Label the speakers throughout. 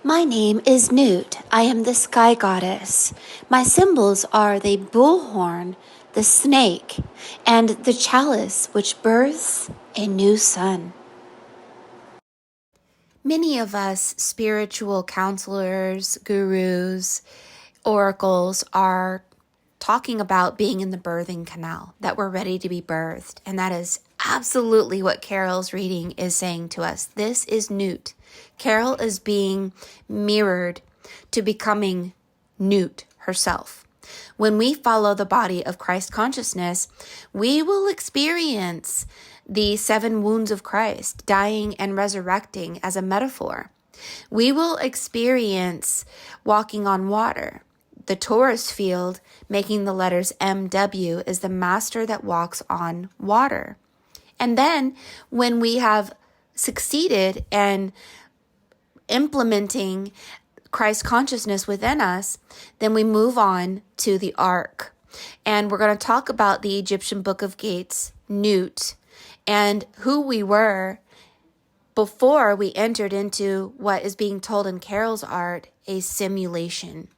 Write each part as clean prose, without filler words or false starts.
Speaker 1: My name is Newt. I am the sky goddess. My symbols are the bullhorn, the snake, and the chalice which births a new sun. Many of us spiritual counselors, gurus, oracles are talking about being in the birthing canal, that we're ready to be birthed. And that is absolutely what Carol's reading is saying to us. This is Newt. Carol is being mirrored to becoming Newt herself. When we follow the body of Christ consciousness, we will experience the 7 wounds of Christ, dying and resurrecting as a metaphor. We will experience walking on water. The torus field, making the letters MW, is the master that walks on water. And then when we have succeeded in implementing Christ consciousness within us, then we move on to the ark. And we're going to talk about the Egyptian Book of Gates, Newt, and who we were before we entered into what is being told in Carol's art, a simulation.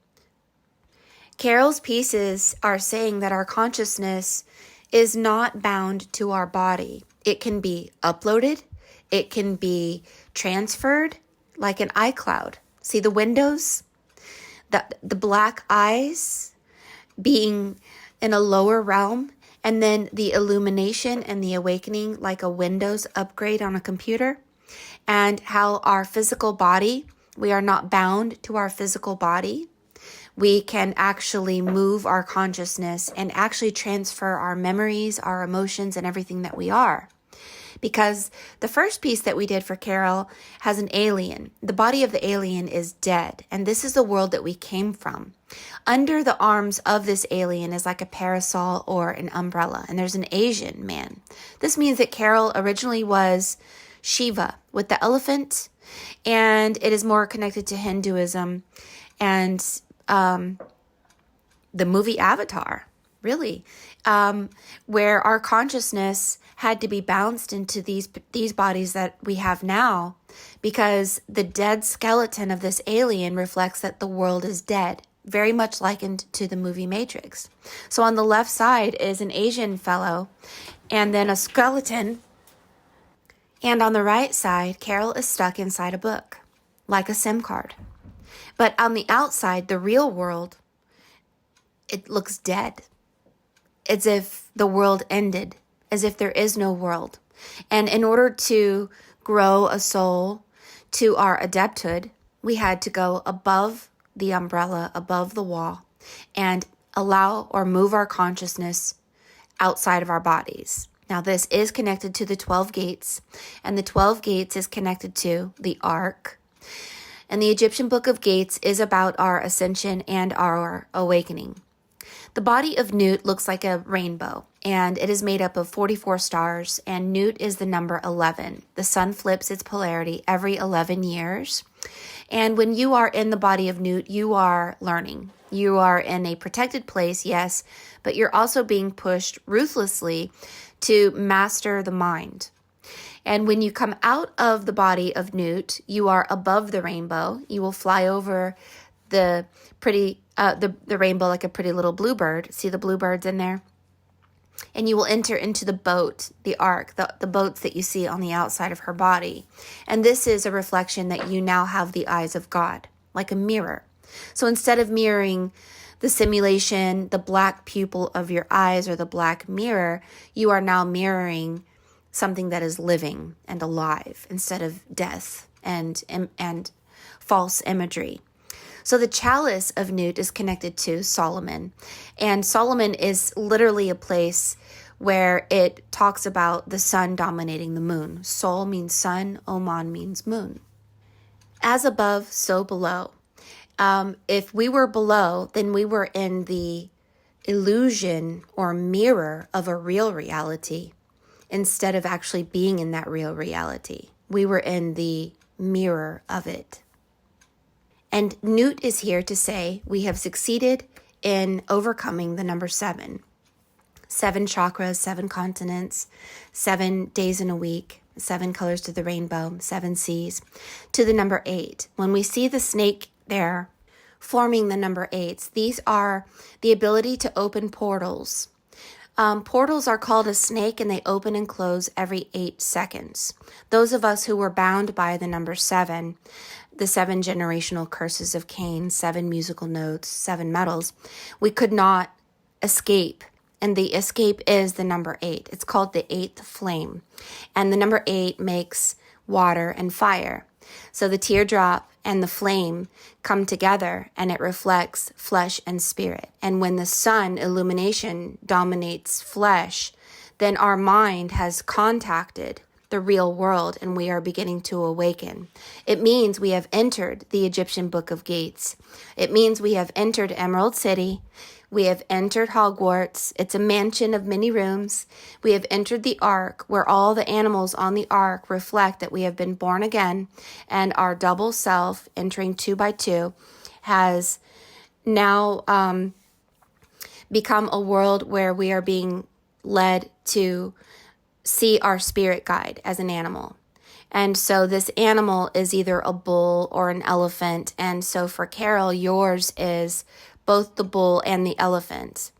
Speaker 1: Carol's pieces are saying that our consciousness is not bound to our body. It can be uploaded. It can be transferred like an iCloud. See the windows? The black eyes being in a lower realm, and then the illumination and the awakening like a Windows upgrade on a computer. And how our physical body, we are not bound to our physical body. We can actually move our consciousness and actually transfer our memories, our emotions, and everything that we are. Because the first piece that we did for Carol has an alien. The body of the alien is dead, and this is the world that we came from. Under the arms of this alien is like a parasol or an umbrella, and there's an Asian man. This means that Carol originally was Shiva with the elephant, and it is more connected to Hinduism and the movie Avatar, really, where our consciousness had to be bounced into these bodies that we have now, because the dead skeleton of this alien reflects that the world is dead, very much likened to the movie Matrix. So on the left side is an Asian fellow, and then a skeleton, and on the right side, Carol is stuck inside a book, like a SIM card. But on the outside, the real world, it looks dead, as if the world ended, as if there is no world. And in order to grow a soul to our adepthood, we had to go above the umbrella, above the wall, and allow or move our consciousness outside of our bodies. Now, this is connected to the 12 gates, and the 12 gates is connected to the ark. And the Egyptian Book of Gates is about our ascension and our awakening. The body of Newt looks like a rainbow, and it is made up of 44 stars, and Newt is the number 11. The sun flips its polarity every 11 years. And when you are in the body of Newt, you are learning. You are in a protected place, yes, but you're also being pushed ruthlessly to master the mind. And when you come out of the body of Newt, you are above the rainbow. You will fly over the rainbow like a pretty little bluebird. See the bluebirds in there? And you will enter into the boat, the ark, the boats that you see on the outside of her body. And this is a reflection that you now have the eyes of God, like a mirror. So instead of mirroring the simulation, the black pupil of your eyes or the black mirror, you are now mirroring something that is living and alive instead of death and false imagery. So the chalice of Newt is connected to Solomon. And Solomon is literally a place where it talks about the sun dominating the moon. Sol means sun, Oman means moon. As above, so below. If we were below, then we were in the illusion or mirror of a real reality instead of actually being in that real reality. We were in the mirror of it. And Newt is here to say we have succeeded in overcoming the number 7. 7 chakras, 7 continents, 7 days in a week. 7 colors to the rainbow, 7 seas, to the number 8. When we see the snake there forming the number 8s, these are the ability to open portals. Portals are called a snake, and they open and close every 8 seconds. Those of us who were bound by the number 7, the 7 generational curses of Cain, 7 musical notes, 7 metals, we could not escape. And the escape is the number 8. It's called the 8th flame. And the number 8 makes water and fire. So the teardrop and the flame come together, and it reflects flesh and spirit. And when the sun illumination dominates flesh, then our mind has contacted the real world, and we are beginning to awaken. It means we have entered the Egyptian Book of Gates. It means we have entered Emerald City. We have entered Hogwarts. It's a mansion of many rooms. We have entered the ark, where all the animals on the ark reflect that we have been born again, and our double self, entering 2 by 2, has now become a world where we are being led to see our spirit guide as an animal. And so this animal is either a bull or an elephant. And so for Carol, yours is both the bull and the elephant.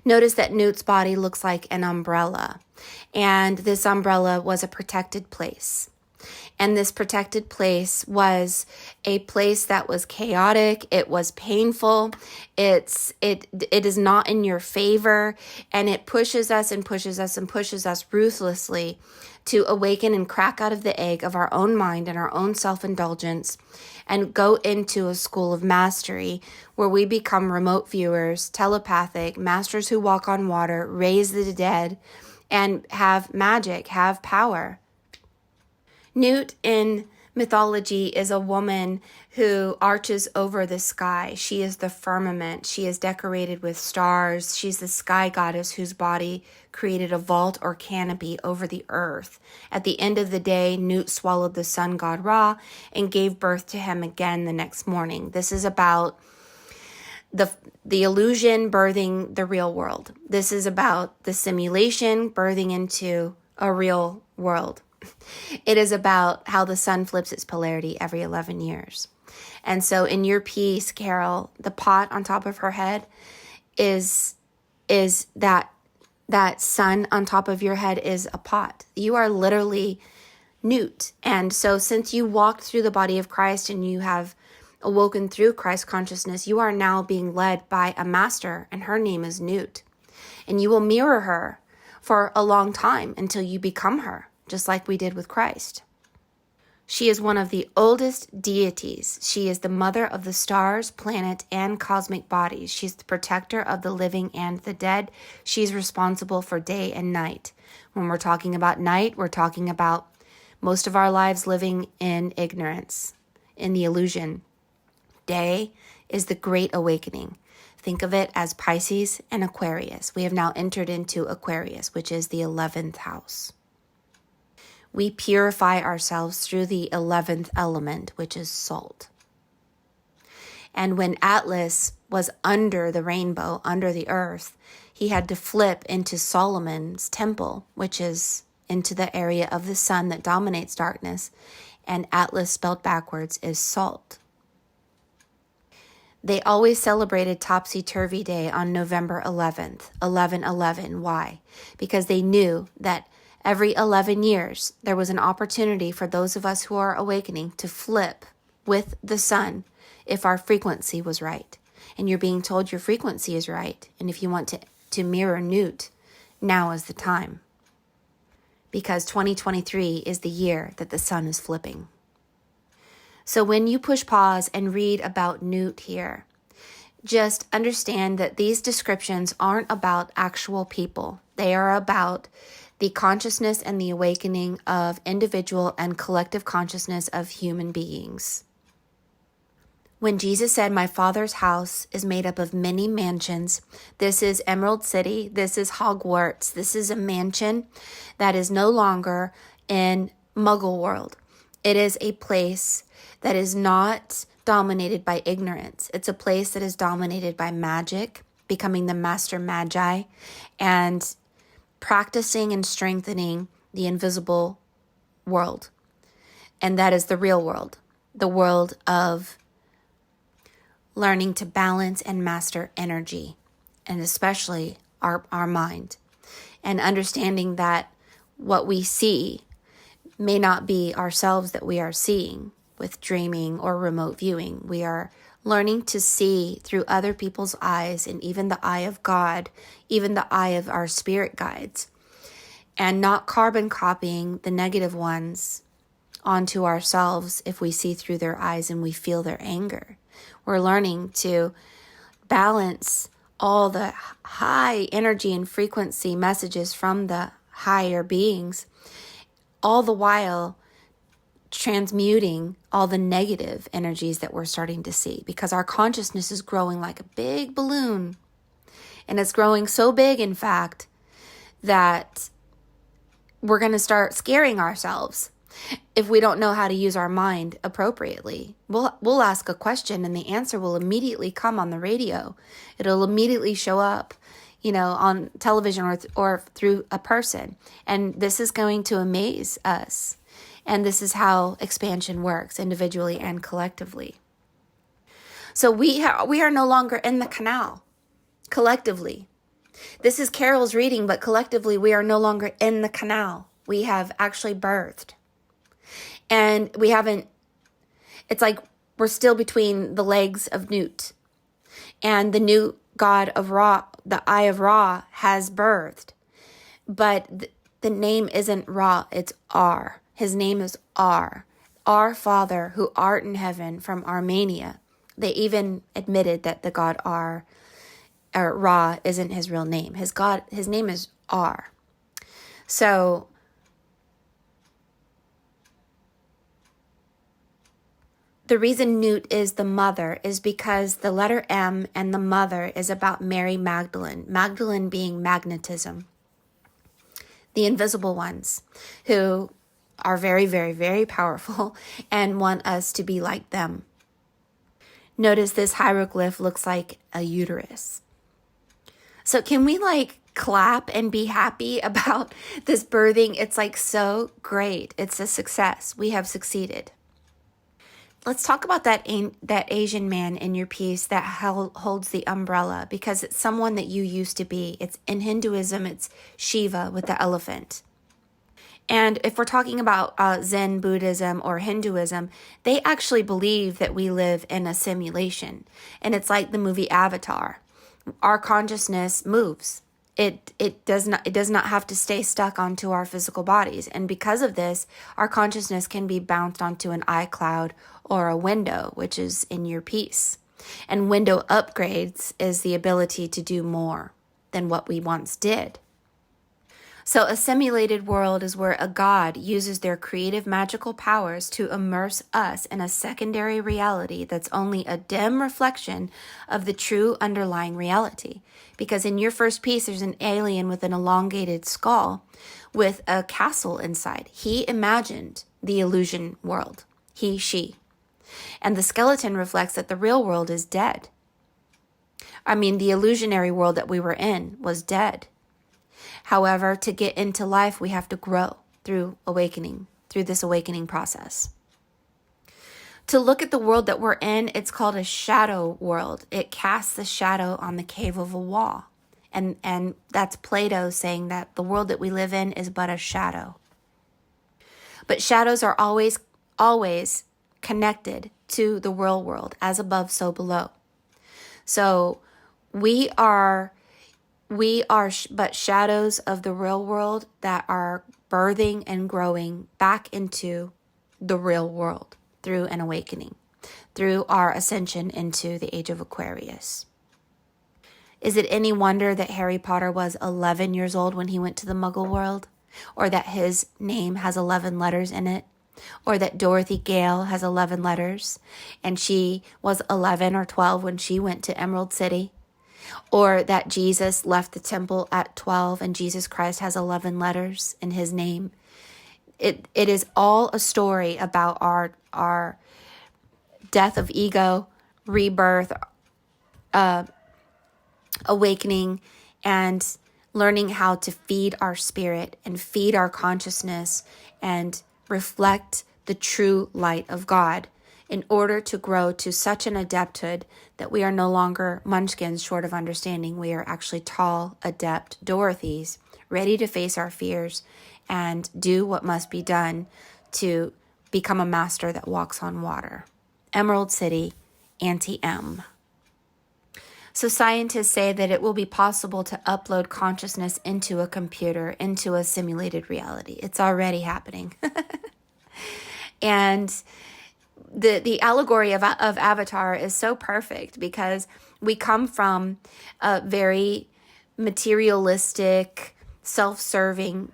Speaker 1: Notice that Newt's body looks like an umbrella, and this umbrella was a protected place. And this protected place was a place that was chaotic. It was painful. It is not in your favor, and it pushes us and pushes us and pushes us ruthlessly to awaken and crack out of the egg of our own mind and our own self-indulgence and go into a school of mastery where we become remote viewers, telepathic, masters who walk on water, raise the dead, and have magic, have power. Newt in mythology is a woman who arches over the sky. She is the firmament. She is decorated with stars. She's the sky goddess whose body created a vault or canopy over the earth. At the end of the day, Newt swallowed the sun god Ra and gave birth to him again the next morning. This is about the illusion birthing the real world. This is about the simulation birthing into a real world. It is about how the sun flips its polarity every 11 years. And so in your piece, Carol, the pot on top of her head is that sun on top of your head is a pot. You are literally Newt. And so since you walked through the body of Christ and you have awoken through Christ consciousness, you are now being led by a master, and her name is Newt. And you will mirror her for a long time until you become her, just like we did with Christ. She is one of the oldest deities. She is the mother of the stars, planet, and cosmic bodies. She's the protector of the living and the dead. She's responsible for day and night. When we're talking about night, we're talking about most of our lives living in ignorance, in the illusion. Day is the great awakening. Think of it as Pisces and Aquarius. We have now entered into Aquarius, which is the 11th house. We purify ourselves through the 11th element, which is salt. And when Atlas was under the rainbow, under the earth, he had to flip into Solomon's temple, which is into the area of the sun that dominates darkness. And Atlas, spelled backwards, is salt. They always celebrated Topsy-Turvy Day on November 11th, 11/11. Why? Because they knew that every 11 years, there was an opportunity for those of us who are awakening to flip with the sun if our frequency was right. And you're being told your frequency is right. And if you want to mirror Newt, now is the time. Because 2023 is the year that the sun is flipping. So when you push pause and read about Newt here, just understand that these descriptions aren't about actual people. They are about the consciousness and the awakening of individual and collective consciousness of human beings. When Jesus said, "My Father's house is made up of many mansions," this is Emerald City, this is Hogwarts, this is a mansion that is no longer in Muggle world. It is a place that is not dominated by ignorance. It's a place that is dominated by magic, becoming the master magi, and practicing and strengthening the invisible world. And that is the real world, the world of learning to balance and master energy, and especially our mind, and understanding that what we see may not be ourselves that we are seeing with dreaming or remote viewing. We are learning to see through other people's eyes, and even the eye of God, even the eye of our spirit guides, and not carbon copying the negative ones onto ourselves if we see through their eyes and we feel their anger. We're learning to balance all the high energy and frequency messages from the higher beings, all the while transmuting all the negative energies that we're starting to see, because our consciousness is growing like a big balloon. And it's growing so big, in fact, that we're going to start scaring ourselves if we don't know how to use our mind appropriately. We'll ask a question and the answer will immediately come on the radio. It'll immediately show up, on television or through a person. And this is going to amaze us. And this is how expansion works, individually and collectively. So we are no longer in the canal, collectively. This is Carol's reading, but collectively we are no longer in the canal. We have actually birthed. And it's like we're still between the legs of Newt. And the new god of Ra, the Eye of Ra, has birthed. But the name isn't Ra, it's Ar. His name is Ar. Our Father, who art in heaven, from Armenia. They even admitted that the god Ar, or Ra, isn't his real name. His name is Ar. So the reason Newt is the mother is because the letter M and the mother is about Mary Magdalene. Magdalene being magnetism. The invisible ones who are very, very, very powerful and want us to be like them. Notice this hieroglyph looks like a uterus. So can we clap and be happy about this birthing? It's so great. It's a success. We have succeeded. Let's talk about that Asian man in your piece that holds the umbrella, because it's someone that you used to be. It's in Hinduism, it's Shiva with the elephant. And if we're talking about Zen Buddhism or Hinduism, they actually believe that we live in a simulation. And it's like the movie Avatar. Our consciousness moves. It does not have to stay stuck onto our physical bodies. And because of this, our consciousness can be bounced onto an iCloud or a window, which is in your piece. And window upgrades is the ability to do more than what we once did. So a simulated world is where a god uses their creative magical powers to immerse us in a secondary reality that's only a dim reflection of the true underlying reality. Because in your first piece, there's an alien with an elongated skull with a castle inside. He imagined the illusion world. He, she. And the skeleton reflects that the real world is dead. The illusionary world that we were in was dead. However, to get into life, we have to grow through awakening, through this awakening process. To look at the world that we're in, it's called a shadow world. It casts a shadow on the cave of a wall. And that's Plato saying that the world that we live in is but a shadow. But shadows are always connected to the real world, as above, so below. So we are but shadows of the real world that are birthing and growing back into the real world through an awakening, through our ascension into the age of Aquarius. Is it any wonder that Harry Potter was 11 years old when he went to the Muggle world? Or that his name has 11 letters in it? Or that Dorothy Gale has 11 letters and she was 11 or 12 when she went to Emerald City? Or that Jesus left the temple at 12 and Jesus Christ has 11 letters in his name? It is all a story about our death of ego, rebirth, awakening, and learning how to feed our spirit and feed our consciousness and reflect the true light of God in order to grow to such an adepthood that we are no longer munchkins short of understanding. We are actually tall, adept Dorothys, ready to face our fears and do what must be done to become a master that walks on water. Emerald City, Auntie M. So scientists say that it will be possible to upload consciousness into a computer, into a simulated reality. It's already happening. And the allegory of Avatar is so perfect because we come from a very materialistic, self-serving,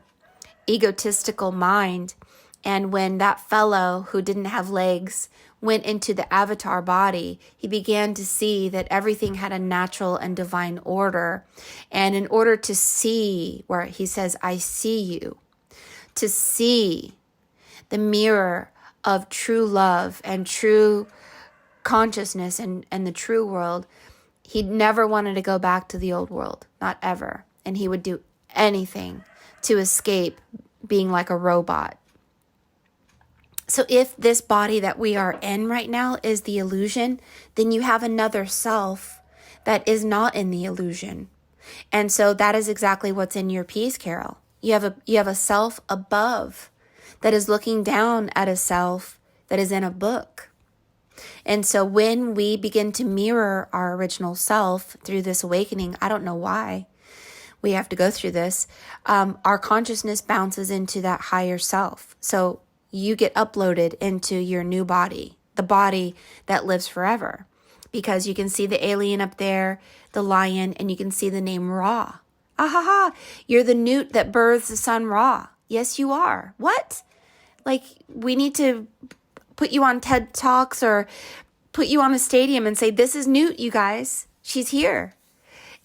Speaker 1: egotistical mind. And when that fellow who didn't have legs went into the avatar body, he began to see that everything had a natural and divine order. And in order to see, where he says, I see you, to see the mirror of true love and true consciousness and the true world, he never wanted to go back to the old world, not ever. And he would do anything to escape being like a robot. So if this body that we are in right now is the illusion, then you have another self that is not in the illusion. And so that is exactly what's in your piece, Carol. You have a self above that is looking down at a self that is in a book. And so when we begin to mirror our original self through this awakening, I don't know why we have to go through this, our consciousness bounces into that higher self. So you get uploaded into your new body, the body that lives forever, because you can see the alien up there, the lion, and you can see the name Ra. Ahaha, you're the newt that births the sun Ra. Yes, you are. What? Like, we need to put you on TED Talks or put you on a stadium and say, this is Newt, you guys. She's here.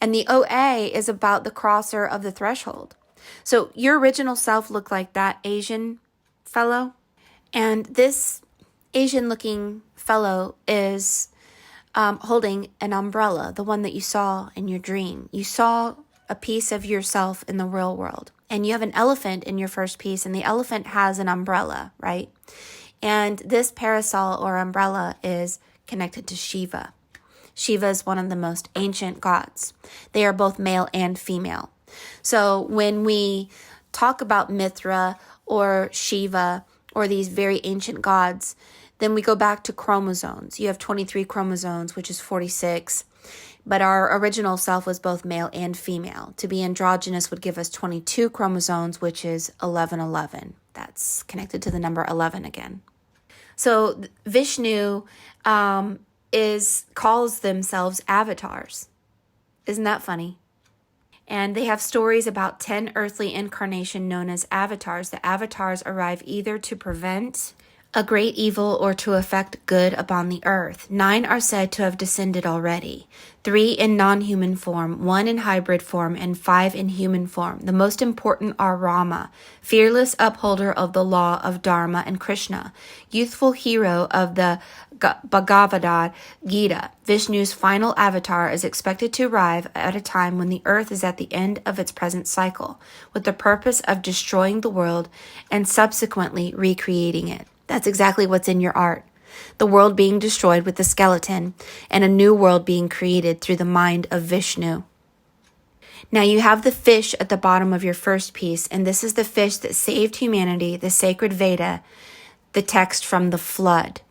Speaker 1: And the OA is about the crosser of the threshold. So your original self looked like that Asian fellow. And this Asian looking fellow is holding an umbrella, the one that you saw in your dream. You saw a piece of yourself in the real world. And you have an elephant in your first piece, and the elephant has an umbrella, right? And this parasol or umbrella is connected to Shiva. Shiva is one of the most ancient gods. They are both male and female. So when we talk about Mithra or Shiva or these very ancient gods, then we go back to chromosomes. You have 23 chromosomes, which is 46. But our original self was both male and female. To be androgynous would give us 22 chromosomes, which is 1111. That's connected to the number 11 again. So Vishnu calls themselves avatars. Isn't that funny? And they have stories about 10 earthly incarnations known as avatars. The avatars arrive either to prevent a great evil or to effect good upon the earth. 9 are said to have descended already. 3 in non-human form, 1 in hybrid form, and 5 in human form. The most important are Rama, fearless upholder of the law of Dharma, and Krishna, youthful hero of the Bhagavad Gita. Vishnu's final avatar is expected to arrive at a time when the earth is at the end of its present cycle, with the purpose of destroying the world and subsequently recreating it. That's exactly what's in your art. The world being destroyed with the skeleton and a new world being created through the mind of Vishnu. Now you have the fish at the bottom of your first piece, and this is the fish that saved humanity, the sacred Veda, the text from the flood.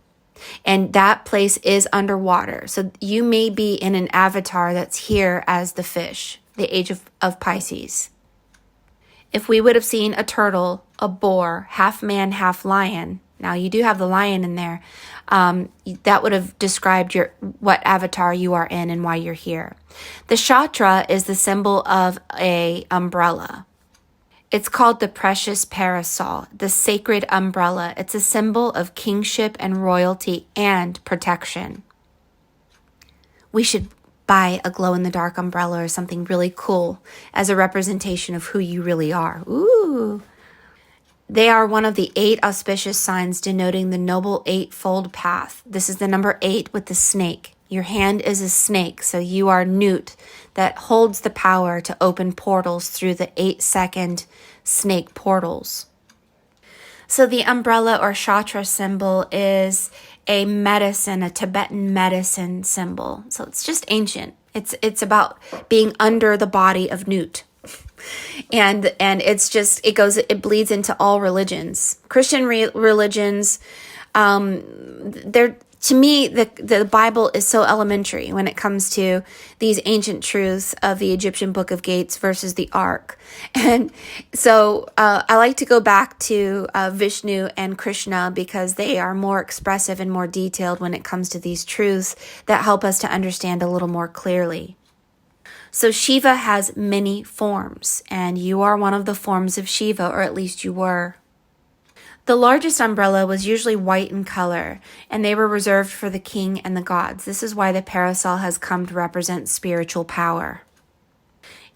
Speaker 1: And that place is underwater. So you may be in an avatar that's here as the fish, the age of Pisces. If we would have seen a turtle, a boar, half man, half lion, now you do have the lion in there, that would have described what avatar you are in and why you're here. The Kshatra is the symbol of a umbrella. It's called the precious parasol, the sacred umbrella. It's a symbol of kingship and royalty and protection. We should buy a glow-in-the-dark umbrella or something really cool as a representation of who you really are. Ooh. They are one of the 8 auspicious signs denoting the noble 8-fold path. This is the number 8 with the snake. Your hand is a snake, so you are Nut that holds the power to open portals through the 8-second snake portals. So the umbrella or chakra symbol is a medicine, a Tibetan medicine symbol. So it's just ancient. It's about being under the body of Nut. And it bleeds into all religions. Christian religions, to me, the Bible is so elementary when it comes to these ancient truths of the Egyptian Book of Gates versus the Ark. And so I like to go back to Vishnu and Krishna because they are more expressive and more detailed when it comes to these truths that help us to understand a little more clearly. So Shiva has many forms, and you are one of the forms of Shiva, or at least you were. The largest umbrella was usually white in color, and they were reserved for the king and the gods. This is why the parasol has come to represent spiritual power.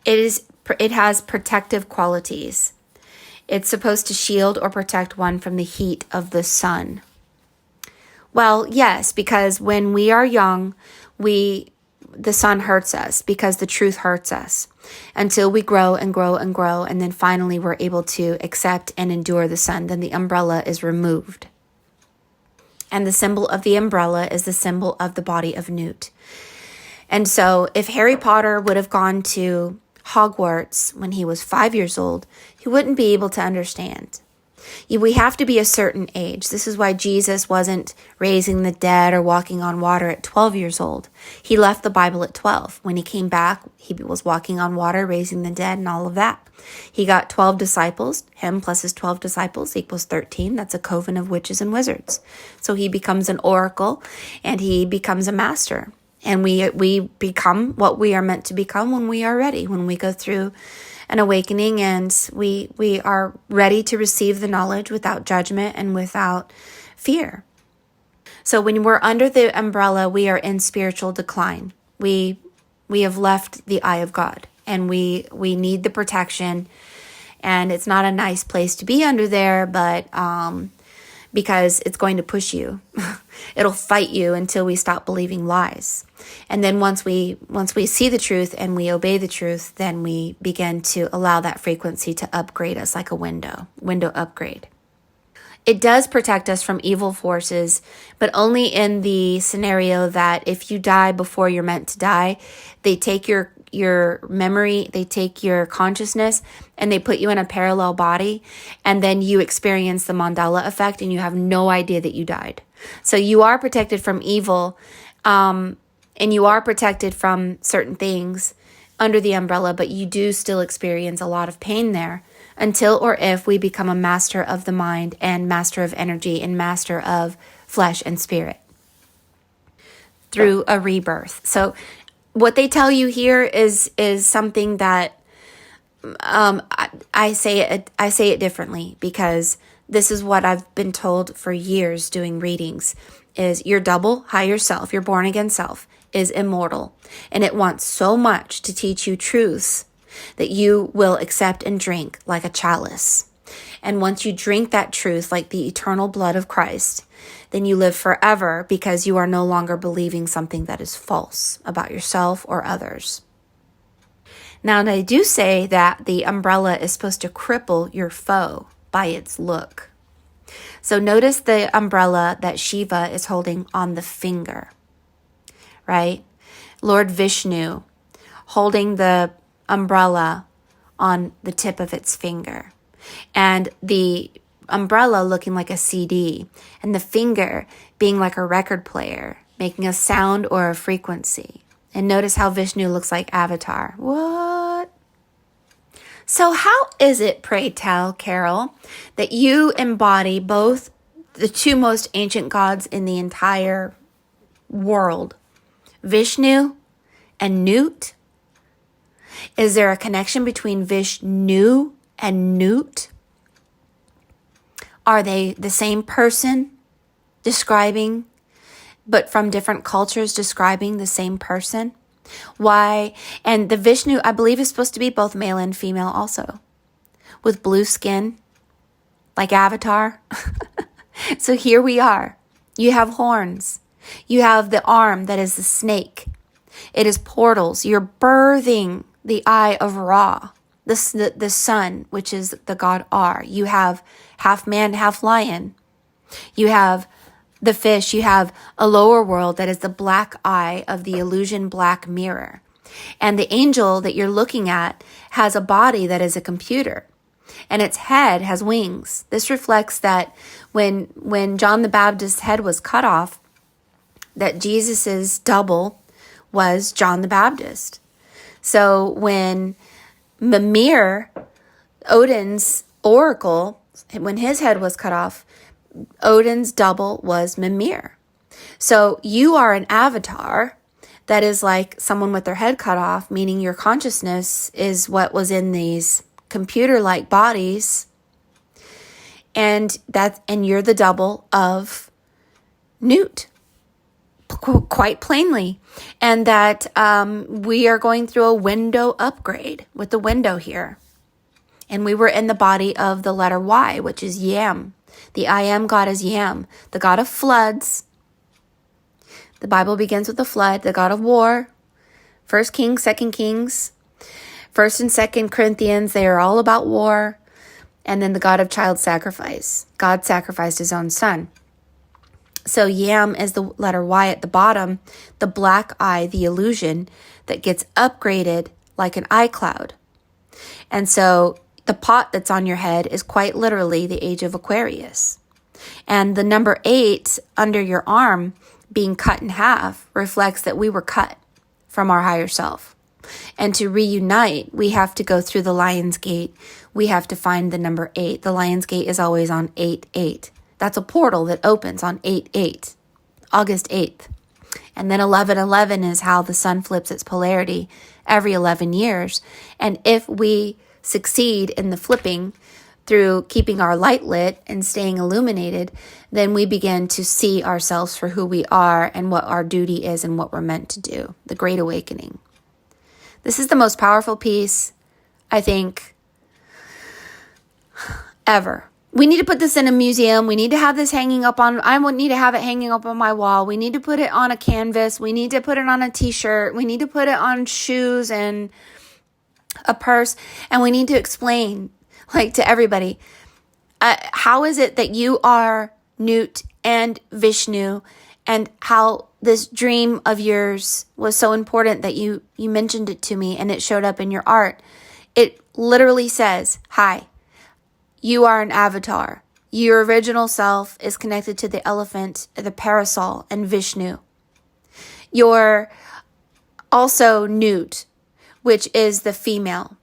Speaker 1: It has protective qualities. It's supposed to shield or protect one from the heat of the sun. Well, yes, because when we are young, the sun hurts us because the truth hurts us until we grow and grow and grow. And then finally we're able to accept and endure the sun. Then the umbrella is removed. And the symbol of the umbrella is the symbol of the body of Nut. And so if Harry Potter would have gone to Hogwarts when he was 5 years old, he wouldn't be able to understand. We have to be a certain age. This is why Jesus wasn't raising the dead or walking on water at 12 years old. He left the Bible at 12. When he came back, he was walking on water, raising the dead, and all of that. He got 12 disciples. Him plus his 12 disciples equals 13. That's a coven of witches and wizards. So he becomes an oracle, and he becomes a master. And we become what we are meant to become when we are ready, when we go through an awakening and we are ready to receive the knowledge without judgment and without fear. So when we're under the umbrella, we are in spiritual decline. We have left the eye of God, and we need the protection. And it's not a nice place to be under there, but because it's going to push you. It'll fight you until we stop believing lies. And then once we see the truth and we obey the truth, then we begin to allow that frequency to upgrade us like a window upgrade. It does protect us from evil forces, but only in the scenario that if you die before you're meant to die, they take your memory, they take your consciousness, and they put you in a parallel body, and then you experience the Mandela effect, and you have no idea that you died. So you are protected from evil, and you are protected from certain things under the umbrella, but you do still experience a lot of pain there until or if we become a master of the mind and master of energy and master of flesh and spirit through a rebirth. So what they tell you here is something that I say it differently, because this is what I've been told for years doing readings, is your double, higher self, your born again self, is immortal, and it wants so much to teach you truths that you will accept and drink like a chalice. And once you drink that truth like the eternal blood of Christ, then you live forever, because you are no longer believing something that is false about yourself or others. Now, they do say that the umbrella is supposed to cripple your foe by its look. So notice the umbrella that Shiva is holding on the finger, right? Lord Vishnu holding the umbrella on the tip of its finger, and the umbrella looking like a CD, and the finger being like a record player, making a sound or a frequency. And notice how Vishnu looks like Avatar. What? So how is it, pray tell, Carol, that you embody both the two most ancient gods in the entire world, Vishnu and Nut? Is there a connection between Vishnu and Nut? Are they the same person describing, but from different cultures describing the same person? Why? And the Vishnu, I believe, is supposed to be both male and female also, with blue skin, like Avatar. So here we are. You have horns. You have the arm that is the snake. It is portals. You're birthing the eye of Ra, the sun, which is the god Ar. You have half man, half lion. You have the fish. You have a lower world that is the black eye of the illusion black mirror. And the angel that you're looking at has a body that is a computer, and its head has wings. This reflects that when John the Baptist's head was cut off, that Jesus's double was John the Baptist. So when Mimir, Odin's oracle, when his head was cut off, Odin's double was Mimir. So you are an avatar that is like someone with their head cut off, meaning your consciousness is what was in these computer-like bodies, and you're the double of Newt, quite plainly. And that we are going through a window upgrade with the window here. And we were in the body of the letter Y, which is Yam. The I am God is Yam, the god of floods. The Bible begins with a flood, the god of war. 1 Kings, 2 Kings, 1st and 2nd Corinthians, they are all about war. And then the god of child sacrifice. God sacrificed his own son. So Yam is the letter Y at the bottom, the black eye, the illusion that gets upgraded like an iCloud. And so the pot that's on your head is quite literally the age of Aquarius. And the number 8 under your arm being cut in half reflects that we were cut from our higher self. And to reunite, we have to go through the Lion's Gate. We have to find the number 8. The Lion's Gate is always on 8/8. That's a portal that opens on 8/8, August 8th. And then 11/11 is how the sun flips its polarity every 11 years. And if we succeed in the flipping through keeping our light lit and staying illuminated, then we begin to see ourselves for who we are and what our duty is and what we're meant to do. The Great Awakening. This is the most powerful piece, I think, ever. We need to put this in a museum. We need to have this hanging up on, I would need to have it hanging up on my wall. We need to put it on a canvas. We need to put it on a t-shirt. We need to put it on shoes and a purse. And we need to explain, like, to everybody, how is it that you are Newt and Vishnu, and how this dream of yours was so important that you mentioned it to me and it showed up in your art. It literally says, hi, you are an avatar. Your original self is connected to the elephant, the parasol, and Vishnu. You're also Newt, which is the female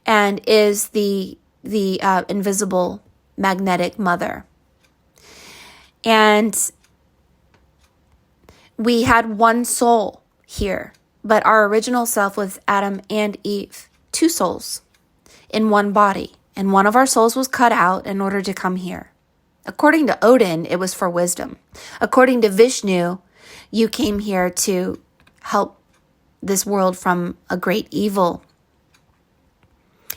Speaker 1: and is the invisible magnetic mother. And we had one soul here, but our original self was Adam and Eve, 2 souls in one body. And one of our souls was cut out in order to come here. According to Odin, it was for wisdom. According to Vishnu, you came here to help this world from a great evil.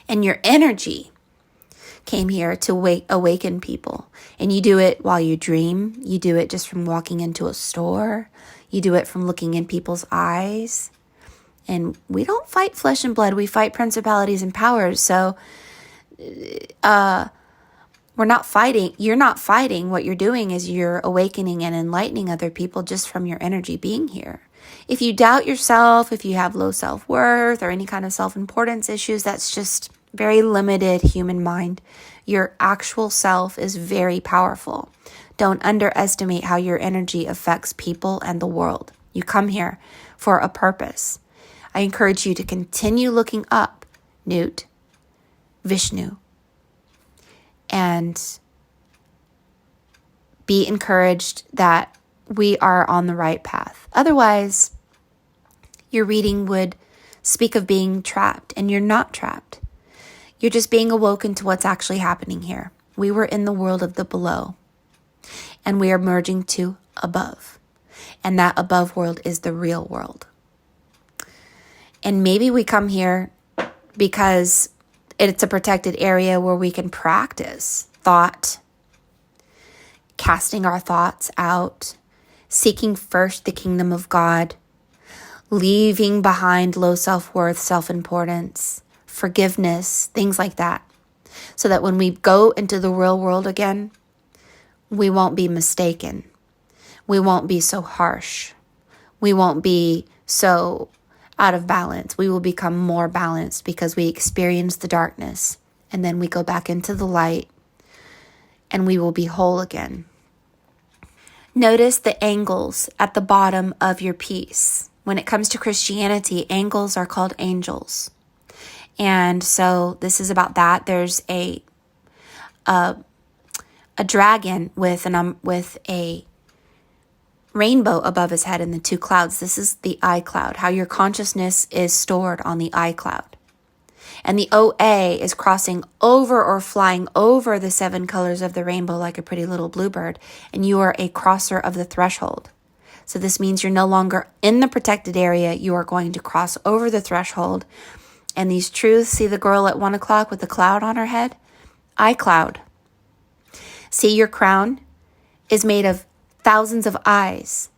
Speaker 1: And your energy came here to awaken people. And you do it while you dream. You do it just from walking into a store. You do it from looking in people's eyes. And we don't fight flesh and blood. We fight principalities and powers. So we're not fighting. You're not fighting. What you're doing is you're awakening and enlightening other people just from your energy being here. If you doubt yourself, if you have low self-worth or any kind of self-importance issues, that's just very limited human mind. Your actual self is very powerful. Don't underestimate how your energy affects people and the world. You come here for a purpose. I encourage you to continue looking up, Newt, Vishnu, and be encouraged that we are on the right path. Otherwise, your reading would speak of being trapped, and you're not trapped. You're just being awoken to what's actually happening here. We were in the world of the below, and we are merging to above. And that above world is the real world. And maybe we come here because it's a protected area where we can practice thought, casting our thoughts out, seeking first the kingdom of God, leaving behind low self-worth, self-importance, forgiveness, things like that. So that when we go into the real world again, we won't be mistaken. We won't be so harsh. We won't be so out of balance. We will become more balanced because we experience the darkness and then we go back into the light and we will be whole again. Notice the angles at the bottom of your piece. When it comes to Christianity, angles are called angels. And so this is about that. There's a dragon with a rainbow above his head and the two clouds. This is the eye cloud, how your consciousness is stored on the eye cloud. And the OA is crossing over or flying over the 7 colors of the rainbow like a pretty little bluebird. And you are a crosser of the threshold. So this means you're no longer in the protected area. You are going to cross over the threshold. And these truths, see the girl at 1 o'clock with the cloud on her head? Eye cloud. See, your crown is made of thousands of eyes.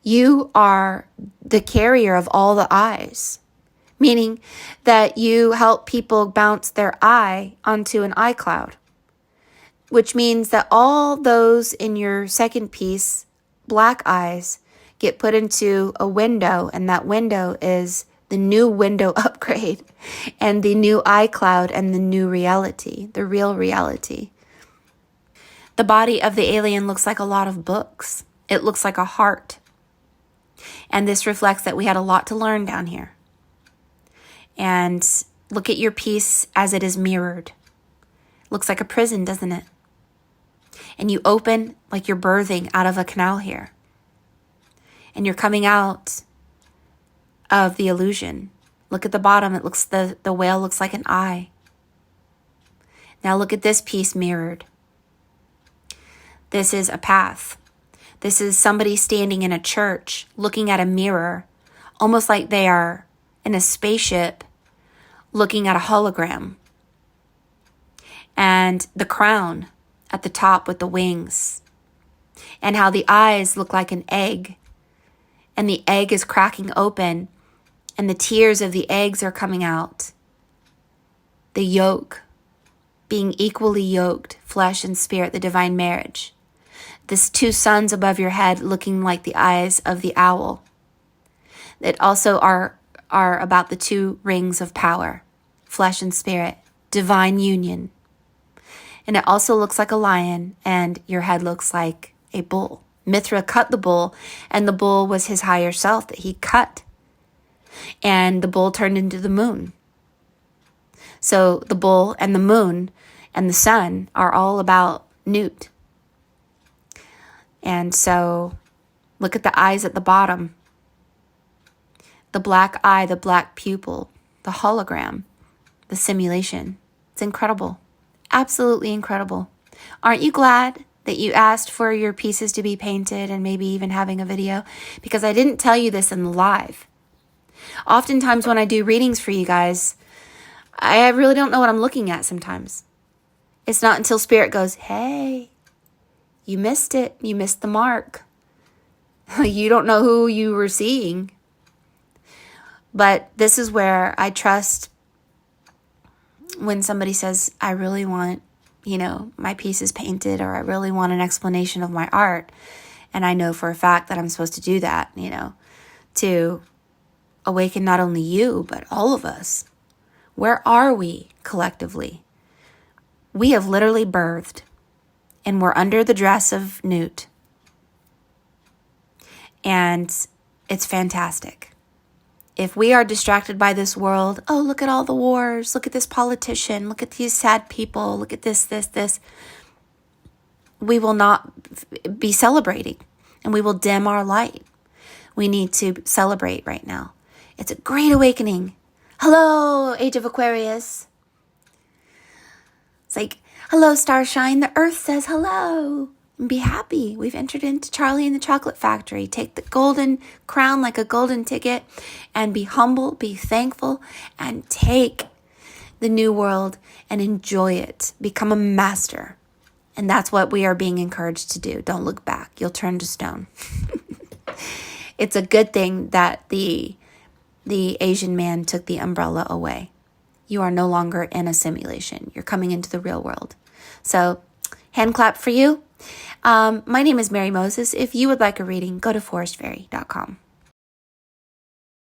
Speaker 1: You are the carrier of all the eyes, meaning that you help people bounce their eye onto an eye cloud, which means that all those in your second piece, black eyes, get put into a window, and that window is the new window upgrade and the new iCloud and the new reality, the real reality. The body of the alien looks like a lot of books. It looks like a heart. And this reflects that we had a lot to learn down here. And look at your piece as it is mirrored. Looks like a prison, doesn't it? And you open like you're birthing out of a canal here. And you're coming out of the illusion. Look at the bottom. It looks the whale looks like an eye. Now look at this piece mirrored. This is a path. This is somebody standing in a church looking at a mirror, almost like they are in a spaceship looking at a hologram. And the crown at the top with the wings. And how the eyes look like an egg. And the egg is cracking open. And the tears of the eggs are coming out. The yoke, being equally yoked, flesh and spirit, the divine marriage. This 2 suns above your head looking like the eyes of the owl. That also are about the 2 rings of power, flesh and spirit, divine union. And it also looks like a lion, and your head looks like a bull. Mithra cut the bull, and the bull was his higher self that he cut. And the bull turned into the moon. So the bull and the moon and the sun are all about Newt. And so look at the eyes at the bottom. The black eye, the black pupil, the hologram, the simulation. It's incredible. Absolutely incredible. Aren't you glad that you asked for your pieces to be painted and maybe even having a video? Because I didn't tell you this in the live. Oftentimes when I do readings for you guys, I really don't know what I'm looking at sometimes. It's not until Spirit goes, hey, you missed it. You missed the mark. You don't know who you were seeing. But this is where I trust when somebody says, I really want, my pieces painted, or I really want an explanation of my art. And I know for a fact that I'm supposed to do that, to awaken not only you, but all of us. Where are we collectively? We have literally birthed, and we're under the dress of Newt. And it's fantastic. If we are distracted by this world, oh, look at all the wars, look at this politician, look at these sad people, look at this, we will not be celebrating, and we will dim our light. We need to celebrate right now. It's a great awakening. Hello, Age of Aquarius. It's like, hello, Starshine. The earth says hello. And be happy. We've entered into Charlie and the Chocolate Factory. Take the golden crown like a golden ticket and be humble, be thankful, and take the new world and enjoy it. Become a master And that's what we are being encouraged to do. Don't look back. You'll turn to stone. It's a good thing that the Asian man took the umbrella away. You are no longer in a simulation. You're coming into the real world. So, hand clap for you. My name is Mary Moses. If you would like a reading, go to forestfairy.com.